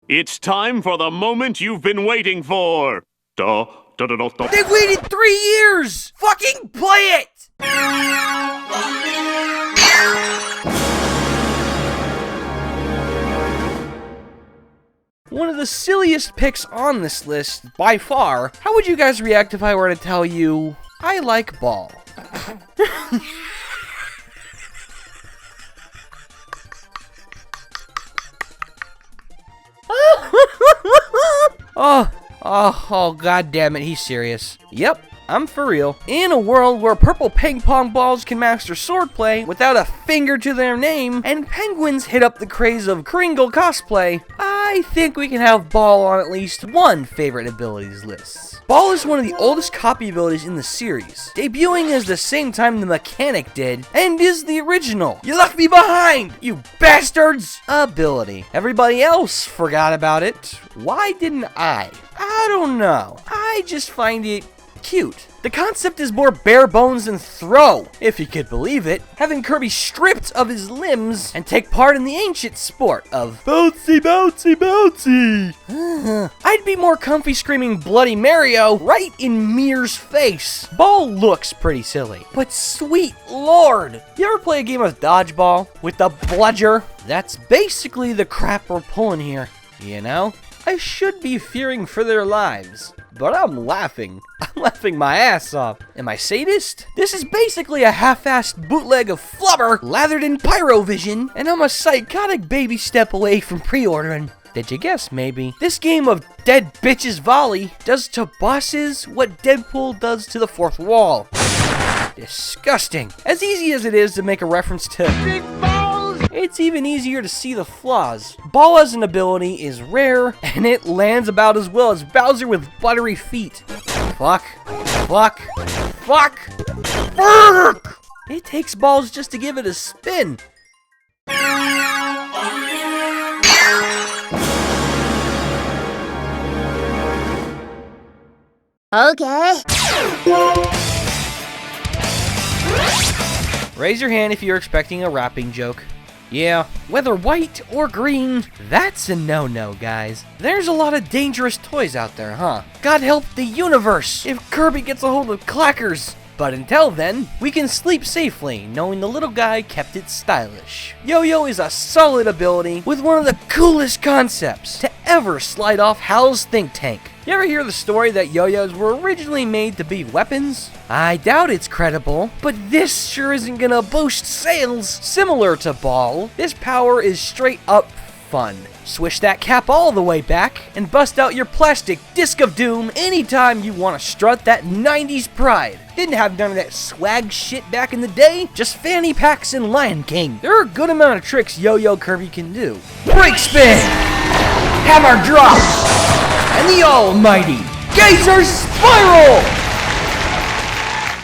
It's time for the moment you've been waiting for. They waited 3 years! Fucking play it! One of the silliest picks on this list, by far. How would you guys react if I were to tell you, I like ball? Oh, god damn it, he's serious. Yep, I'm for real. In a world where purple ping pong balls can master swordplay without a finger to their name, and penguins hit up the craze of Kringle cosplay, I think we can have Ball on at least one favorite abilities list. Ball is one of the oldest copy abilities in the series, debuting as the same time the mechanic did, and is the original "You left me behind, you bastards" ability. Everybody else forgot about it. Why didn't I? I don't know. I just find it cute. The concept is more bare bones than throw, if you could believe it, having Kirby stripped of his limbs and take part in the ancient sport of bouncy, bouncy, bouncy. I'd be more comfy screaming Bloody Mario right in Mir's face. Ball looks pretty silly, but sweet lord. You ever play a game of dodgeball with the bludger? That's basically the crap we're pulling here, you know? I should be fearing for their lives, but I'm laughing. I'm laughing my ass off. Am I sadist? This is basically a half-assed bootleg of Flubber lathered in Pyrovision, and I'm a psychotic baby step away from pre-ordering. Did you guess, maybe? This game of dead bitches volley does to bosses what Deadpool does to the fourth wall. Disgusting. As easy as it is to make a reference to big balls, it's even easier to see the flaws. Ball as an ability is rare, and it lands about as well as Bowser with buttery feet. Fuck. It takes balls just to give it a spin. Okay. Raise your hand if you're expecting a rapping joke. Yeah, whether white or green, that's a no-no, guys. There's a lot of dangerous toys out there, huh? God help the universe if Kirby gets a hold of clackers. But until then, we can sleep safely, knowing the little guy kept it stylish. Yo-Yo is a solid ability with one of the coolest concepts to ever slide off Hal's think tank. You ever hear the story that yo-yos were originally made to be weapons? I doubt it's credible, but this sure isn't gonna boost sales. Similar to Ball, this power is straight up fun. Swish that cap all the way back and bust out your plastic disc of doom anytime you want to strut that 90s pride. Didn't have none of that swag shit back in the day, just fanny packs and Lion King. There are a good amount of tricks Yo-Yo Kirby can do. Break spin, hammer drop, and the almighty Geyser Spiral!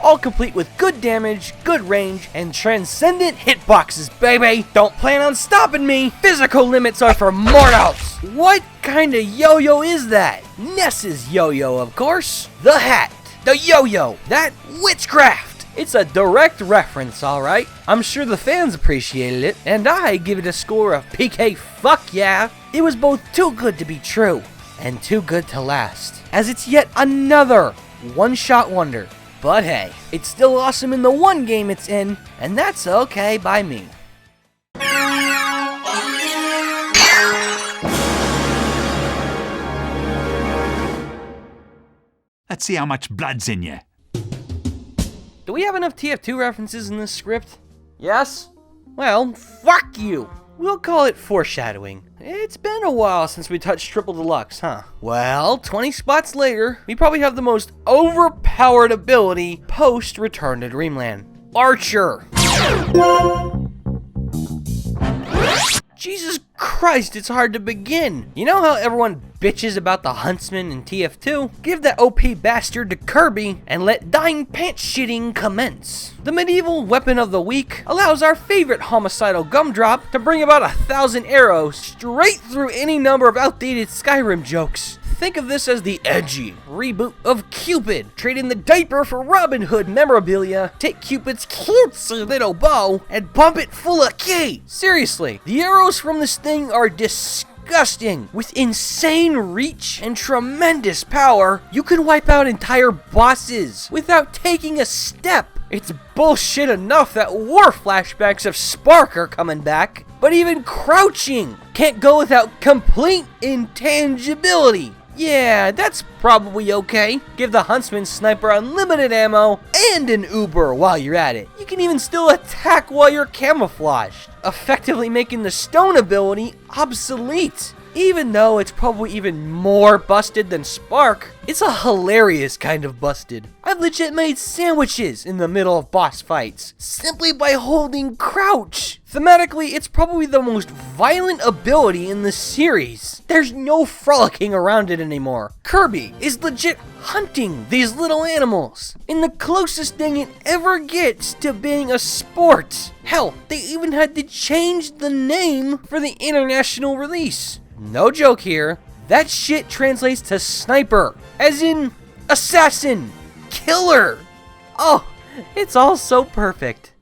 All complete with good damage, good range, and transcendent hitboxes, baby! Don't plan on stopping me! Physical limits are for mortals! What kind of yo-yo is that? Ness's yo-yo, of course! The hat! The yo-yo! That witchcraft! It's a direct reference, alright? I'm sure the fans appreciated it, and I give it a score of PK fuck yeah! It was both too good to be true, and too good to last, as it's yet another one-shot wonder. But hey, it's still awesome in the one game it's in, and that's okay by me. Let's see how much blood's in you. Do we have enough TF2 references in this script? Yes? Well, fuck you! We'll call it foreshadowing. It's been a while since we touched Triple Deluxe, huh? Well, 20 spots later, we probably have the most overpowered ability post Return to Dreamland. Archer! Jesus Christ, it's hard to begin. You know how everyone bitches about the Huntsman in TF2? Give that OP bastard to Kirby and let dying pants shitting commence. The medieval weapon of the week allows our favorite homicidal gumdrop to bring about 1,000 arrows straight through any number of outdated Skyrim jokes. Think of this as the edgy reboot of Cupid. Trade in the diaper for Robin Hood memorabilia, take Cupid's cutesy little bow, and pump it full of key. Seriously, the arrows from this thing are disgusting. disgusting. With insane reach and tremendous power, you can wipe out entire bosses without taking a step. It's bullshit enough that war flashbacks of Spark are coming back, but even crouching can't go without complete intangibility. Yeah, that's probably okay. Give the Huntsman Sniper unlimited ammo and an Uber while you're at it. You can even still attack while you're camouflaged, effectively making the stone ability obsolete. Even though it's probably even more busted than Spark, it's a hilarious kind of busted. I've legit made sandwiches in the middle of boss fights, simply by holding crouch. Thematically, it's probably the most violent ability in the series. There's no frolicking around it anymore. Kirby is legit hunting these little animals in the closest thing it ever gets to being a sport. Hell, they even had to change the name for the international release. No joke here, that shit translates to sniper, as in assassin, killer. Oh, it's all so perfect.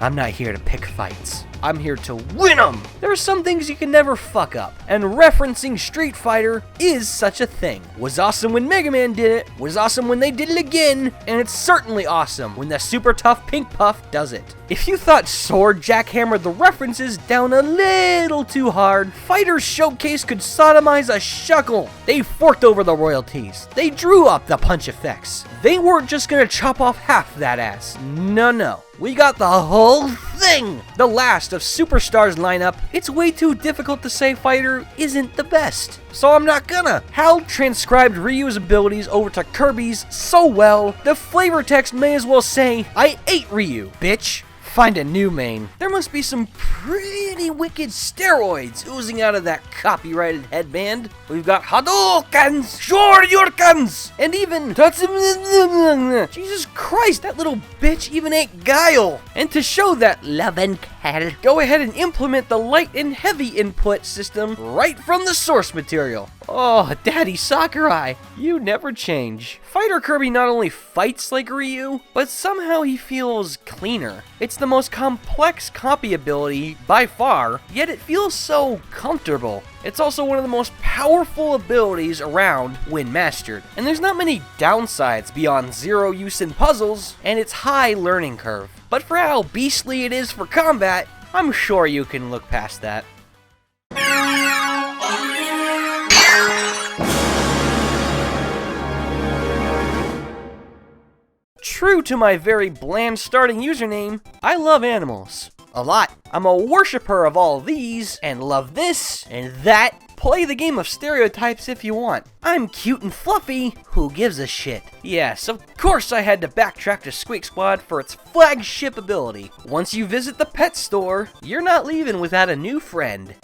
I'm not here to pick fights. I'm here to win them! There are some things you can never fuck up, and referencing Street Fighter is such a thing. Was awesome when Mega Man did it, was awesome when they did it again, and it's certainly awesome when the super tough Pink Puff does it. If you thought Sword jackhammered the references down a little too hard, Fighter's Showcase could sodomize a shuckle. They forked over the royalties. They drew up the punch effects. They weren't just gonna chop off half that ass. No. We got the whole thing! The last of Superstar's lineup. It's way too difficult to say Fighter isn't the best, so I'm not gonna. Hal transcribed Ryu's abilities over to Kirby's so well, the flavor text may as well say, I ate Ryu, bitch. Find a new main. There must be some pretty wicked steroids oozing out of that copyrighted headband. We've got Hadoukens, Shoryukens, and even Jesus Christ, that little bitch even ate Guile. And to show that love and care, go ahead and implement the light and heavy input system right from the source material. Oh, Daddy Sakurai, you never change. Fighter Kirby not only fights like Ryu, but somehow he feels cleaner. It's the most complex copy ability by far, yet it feels so comfortable. It's also one of the most powerful abilities around when mastered. And there's not many downsides beyond zero use in puzzles and its high learning curve. But for how beastly it is for combat, I'm sure you can look past that. True to my very bland starting username, I love animals. A lot. I'm a worshiper of all these, and love this and that. Play the game of stereotypes if you want. I'm cute and fluffy, who gives a shit? Yes, of course I had to backtrack to Squeak Squad for its flagship ability. Once you visit the pet store, you're not leaving without a new friend.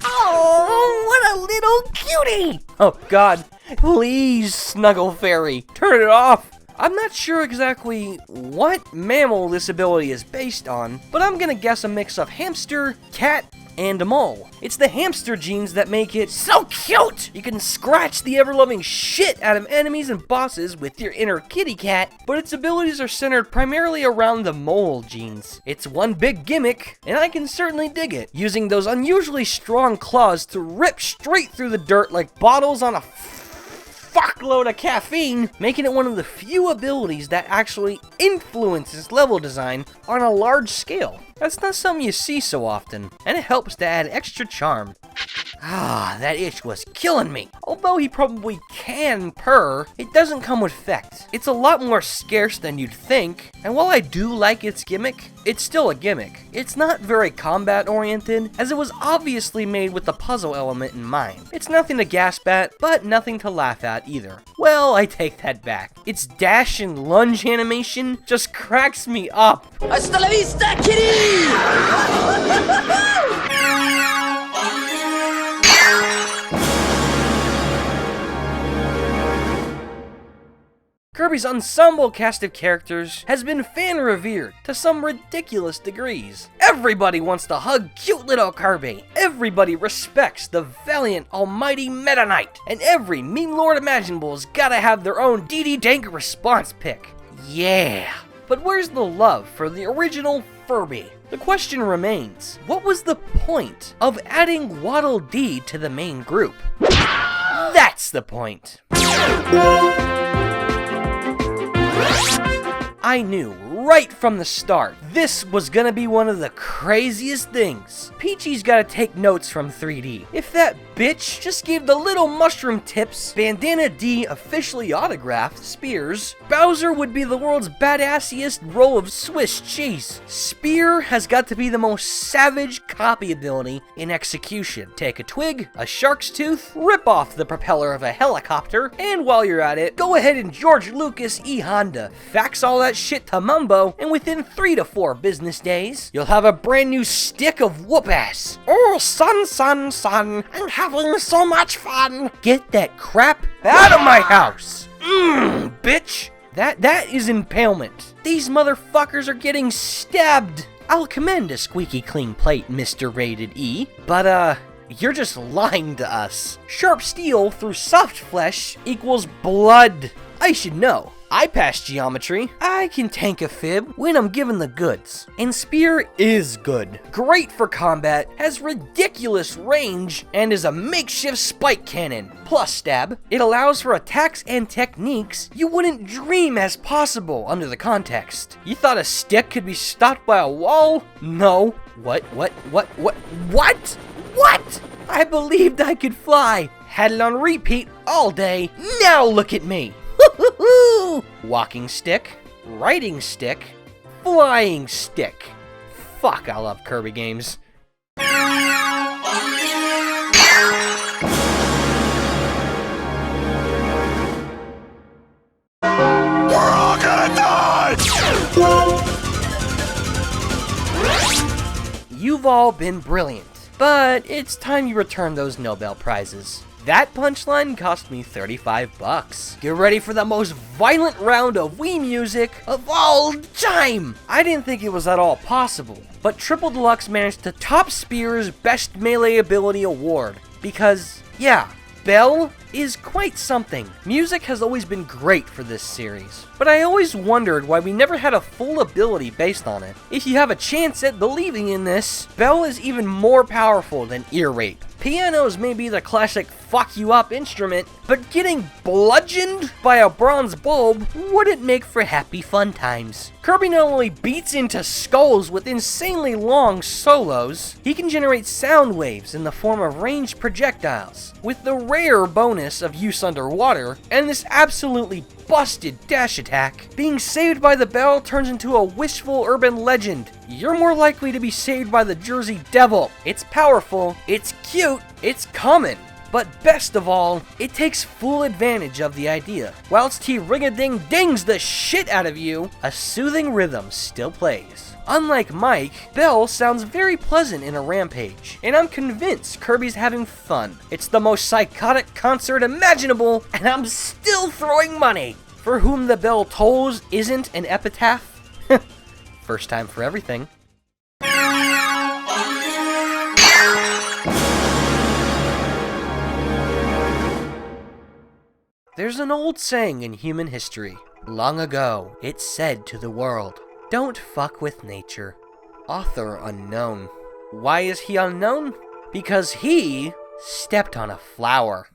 Oh, what a little cutie! Oh god, please, Snuggle Fairy, turn it off! I'm not sure exactly what mammal this ability is based on, but I'm gonna guess a mix of hamster, cat, and a mole. It's the hamster genes that make it so cute! You can scratch the ever-loving shit out of enemies and bosses with your inner kitty cat, but its abilities are centered primarily around the mole genes. It's one big gimmick, and I can certainly dig it, using those unusually strong claws to rip straight through the dirt like bottles on a fuckload of caffeine, making it one of the few abilities that actually influences level design on a large scale. That's not something you see so often, and it helps to add extra charm. Ah, that itch was killing me. Although he probably can purr, it doesn't come with effect. It's a lot more scarce than you'd think, and while I do like its gimmick, it's still a gimmick. It's not very combat oriented, as it was obviously made with the puzzle element in mind. It's nothing to gasp at, but nothing to laugh at either. Well, I take that back. Its dash and lunge animation just cracks me up. Hasta la vista, kitty! Kirby's ensemble cast of characters has been fan-revered to some ridiculous degrees. Everybody wants to hug cute little Kirby. Everybody respects the valiant, almighty Meta Knight. And every meme lord imaginabl's gotta have their own DD Dank response pic. Yeah. But where's the love for the original Furby? The question remains, what was the point of adding Waddle Dee to the main group? That's the point. I knew right from the start this was gonna be one of the craziest things. Peachy's gotta take notes from 3D. If that bitch just gave the little mushroom tips Bandana D officially autographed Spears, Bowser would be the world's badassiest roll of Swiss cheese. Spear has got to be the most savage copy ability in execution. Take a twig, a shark's tooth, rip off the propeller of a helicopter, and while you're at it, go ahead and George Lucas E Honda. Fax all that shit to Mumbo, and within 3 to 4 business days, you'll have a brand new stick of whoop ass. Oh, son, I'm having so much fun. Get that crap out of my house. Bitch. That is impalement. These motherfuckers are getting stabbed. I'll commend a squeaky clean plate, Mr. Rated E, but you're just lying to us. Sharp steel through soft flesh equals blood. I should know. I passed geometry. I can tank a fib when I'm given the goods. And Spear is good. Great for combat, has ridiculous range, and is a makeshift spike cannon. Plus stab. It allows for attacks and techniques you wouldn't dream as possible under the context. You thought a stick could be stopped by a wall? No. What? I believed I could fly. Had it on repeat all day. Now look at me. Walking stick, riding stick, flying stick. Fuck, I love Kirby games. We're all gonna die! You've all been brilliant, but it's time you return those Nobel Prizes. That punchline cost me $35. Get ready for the most violent round of Wii music of all time! I didn't think it was at all possible, but Triple Deluxe managed to top Spear's Best Melee Ability Award, because, yeah, Bell is quite something. Music has always been great for this series, but I always wondered why we never had a full ability based on it. If you have a chance at believing in this, Bell is even more powerful than Ear Rape. Pianos may be the classic fuck you up instrument, but getting bludgeoned by a bronze bulb wouldn't make for happy fun times. Kirby not only beats into skulls with insanely long solos, he can generate sound waves in the form of ranged projectiles, with the rare bonus of use underwater, and this absolutely busted dash attack. Being saved by the bell turns into a wishful urban legend. You're more likely to be saved by the Jersey Devil. It's powerful, it's cute, it's common. But best of all, it takes full advantage of the idea. Whilst he ring-a-ding-dings the shit out of you, a soothing rhythm still plays. Unlike Mike, Bell sounds very pleasant in a rampage, and I'm convinced Kirby's having fun. It's the most psychotic concert imaginable, and I'm still throwing money. For whom the bell tolls isn't an epitaph? First time for everything. There's an old saying in human history. Long ago, it said to the world, "Don't fuck with nature." Author unknown. Why is he unknown? Because he stepped on a flower.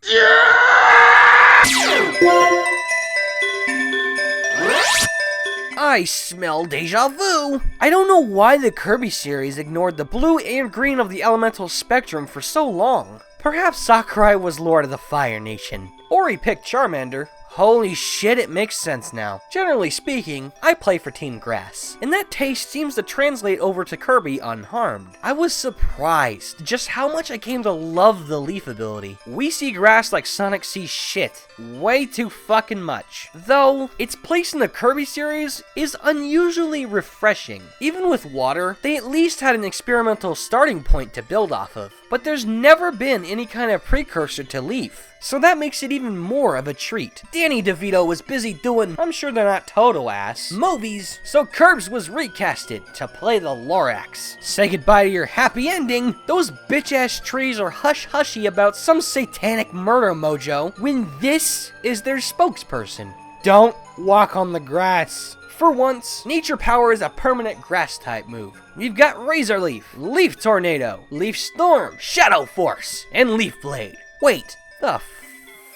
I smell deja vu. I don't know why the Kirby series ignored the blue and green of the elemental spectrum for so long. Perhaps Sakurai was Lord of the Fire Nation. Or he picked Charmander. Holy shit, it makes sense now. Generally speaking, I play for Team Grass, and that taste seems to translate over to Kirby unharmed. I was surprised just how much I came to love the Leaf ability. We see grass like Sonic sees shit. Way too fucking much. Though, its place in the Kirby series is unusually refreshing. Even with water, they at least had an experimental starting point to build off of. But there's never been any kind of precursor to Leaf. so that makes it even more of a treat. Danny DeVito was busy doing, I'm sure they're not total ass, movies, so Curbs was recasted to play the Lorax. Say goodbye to your happy ending, those bitch-ass trees are hush-hushy about some satanic murder mojo, when this is their spokesperson. Don't walk on the grass. For once, Nature Power is a permanent grass-type move. We've got Razor Leaf, Leaf Tornado, Leaf Storm, Shadow Force, and Leaf Blade. Wait, the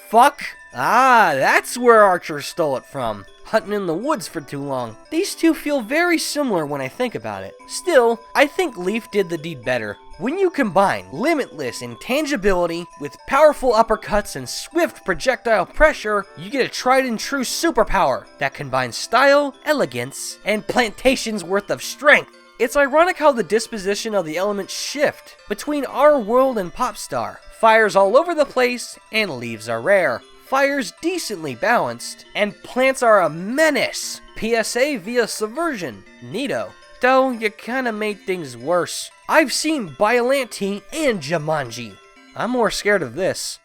fuck? Ah, that's where Archer stole it from. Hunting in the woods for too long. These two feel very similar when I think about it. Still, I think Leaf did the deed better. When you combine limitless intangibility with powerful uppercuts and swift projectile pressure, you get a tried and true superpower that combines style, elegance, and plantations worth of strength. It's ironic how the disposition of the elements shift between our world and Popstar. Fire's all over the place, and leaves are rare. Fire's decently balanced, and plants are a menace. PSA via Subversion. Neato. Though, you kinda made things worse. I've seen Biollante and Jumanji. I'm more scared of this.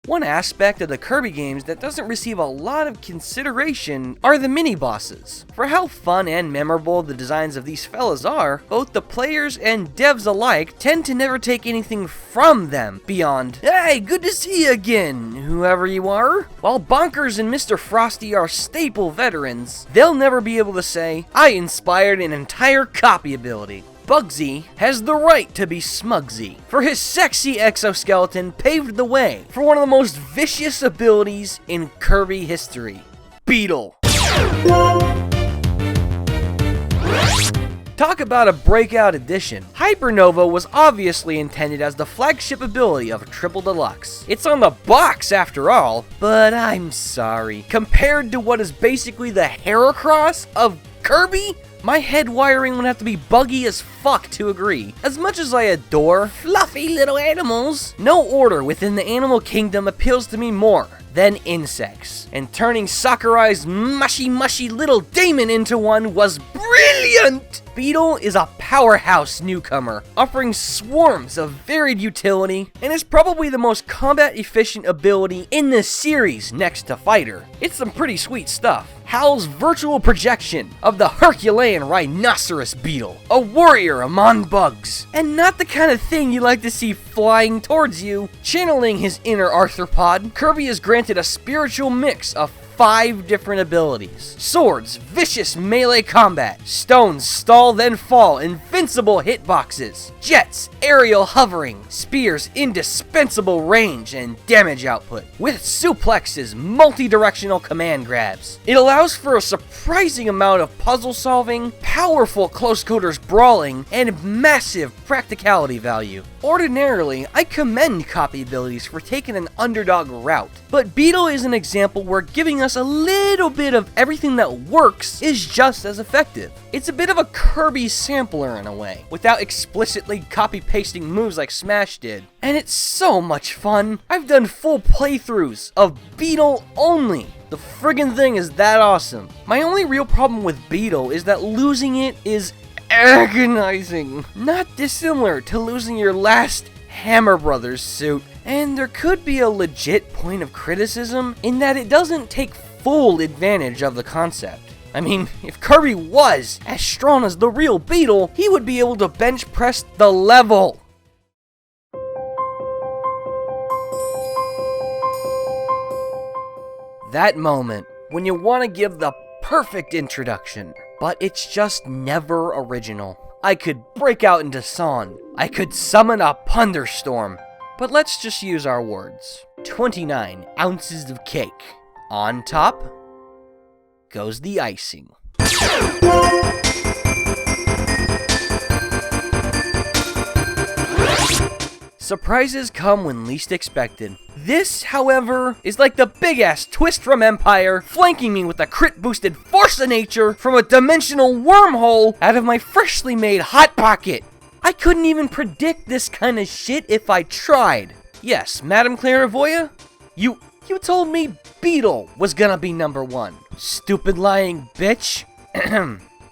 One aspect of the Kirby games that doesn't receive a lot of consideration are the mini-bosses. For how fun and memorable the designs of these fellas are, both the players and devs alike tend to never take anything from them beyond, "Hey, good to see you again, whoever you are." While Bonkers and Mr. Frosty are staple veterans, they'll never be able to say, "I inspired an entire copy ability." Bugsy has the right to be Smugsy, for his sexy exoskeleton paved the way for one of the most vicious abilities in Kirby history, Beetle. Talk about a breakout edition. Hypernova was obviously intended as the flagship ability of Triple Deluxe. It's on the box after all, but I'm sorry. Compared to what is basically the Heracross of Kirby, my head wiring would have to be buggy as fuck to agree. As much as I adore fluffy little animals, no order within the animal kingdom appeals to me more than insects. And turning Sakurai's mushy little daemon into one was brilliant! Beetle is a powerhouse newcomer, offering swarms of varied utility, and is probably the most combat-efficient ability in the series next to Fighter. It's some pretty sweet stuff. Hal's virtual projection of the Herculean Rhinoceros Beetle, a warrior among bugs, and not the kind of thing you like to see flying towards you. Channeling his inner arthropod, Kirby is granted a spiritual mix of 5 different abilities. Swords, vicious melee combat, stones stall then fall, invincible hitboxes, jets, aerial hovering, spears, indispensable range and damage output, with suplexes, multi-directional command grabs. It allows for a surprising amount of puzzle solving, powerful close quarters brawling, and massive practicality value. Ordinarily, I commend copy abilities for taking an underdog route, but Beetle is an example where giving us a little bit of everything that works is just as effective. It's a bit of a Kirby sampler in a way, without explicitly copy-pasting moves like Smash did. And it's so much fun. I've done full playthroughs of Beetle only. The friggin' thing is that awesome. My only real problem with Beetle is that losing it is agonizing. Not dissimilar to losing your last Hammer Brothers suit. And there could be a legit point of criticism in that it doesn't take full advantage of the concept. I mean, if Kirby was as strong as the real Beetle, he would be able to bench press the level. That moment when you want to give the perfect introduction, but it's just never original. I could break out into song. I could summon a thunderstorm. But let's just use our words. 29 ounces of cake. On top goes the icing. Surprises come when least expected. This, however, is like the big-ass twist from Empire, flanking me with a crit-boosted force of nature from a dimensional wormhole out of my freshly made Hot Pocket. I couldn't even predict this kind of shit if I tried. Yes, Madame Clairvoyant, you told me Beetle was gonna be number 1. Stupid lying bitch.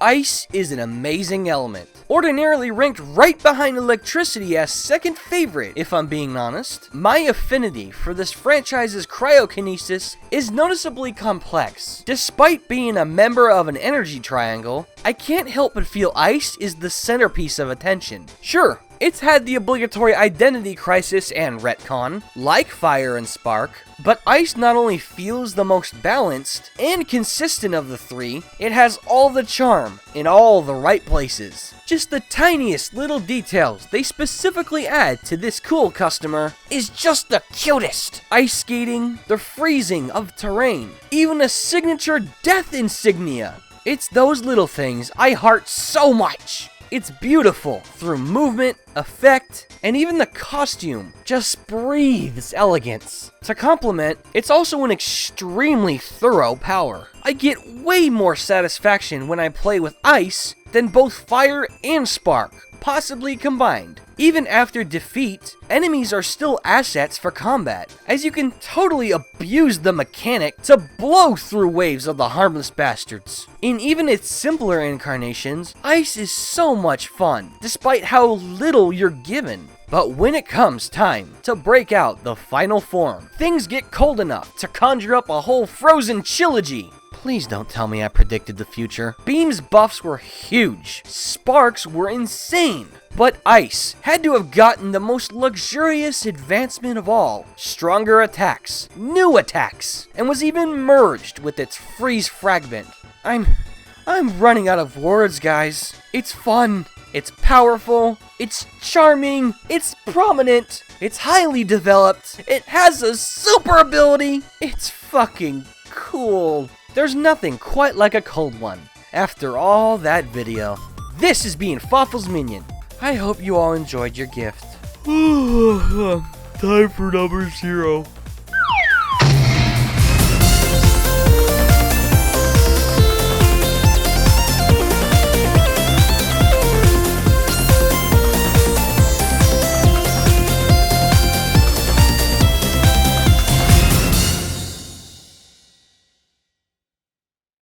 Ice is an amazing element, ordinarily ranked right behind electricity as second favorite, if I'm being honest. My affinity for this franchise's cryokinesis is noticeably complex. Despite being a member of an energy triangle, I can't help but feel Ice is the centerpiece of attention. Sure, it's had the obligatory identity crisis and retcon, like Fire and Spark, but Ice not only feels the most balanced and consistent of the three, it has all the charm in all the right places. Just the tiniest little details they specifically add to this cool customer is just the cutest. Ice skating, the freezing of terrain, even a signature death insignia. It's those little things I heart so much. It's beautiful through movement, effect, and even the costume just breathes elegance. To complement, it's also an extremely thorough power. I get way more satisfaction when I play with Ice than both Fire and Spark, possibly combined. Even after defeat, enemies are still assets for combat, as you can totally abuse the mechanic to blow through waves of the harmless bastards. In even its simpler incarnations, Ice is so much fun, despite how little you're given. But when it comes time to break out the final form, things get cold enough to conjure up a whole frozen trilogy. Please don't tell me I predicted the future. Beam's buffs were huge. Sparks were insane. But Ice had to have gotten the most luxurious advancement of all. Stronger attacks, new attacks, and was even merged with its freeze fragment. I'm running out of words, guys. It's fun. It's powerful. It's charming. It's prominent. It's highly developed. It has a super ability. It's fucking cool. There's nothing quite like a cold one. After all that video, this has been Fawful's Minion. I hope you all enjoyed your gift. Time for number 0.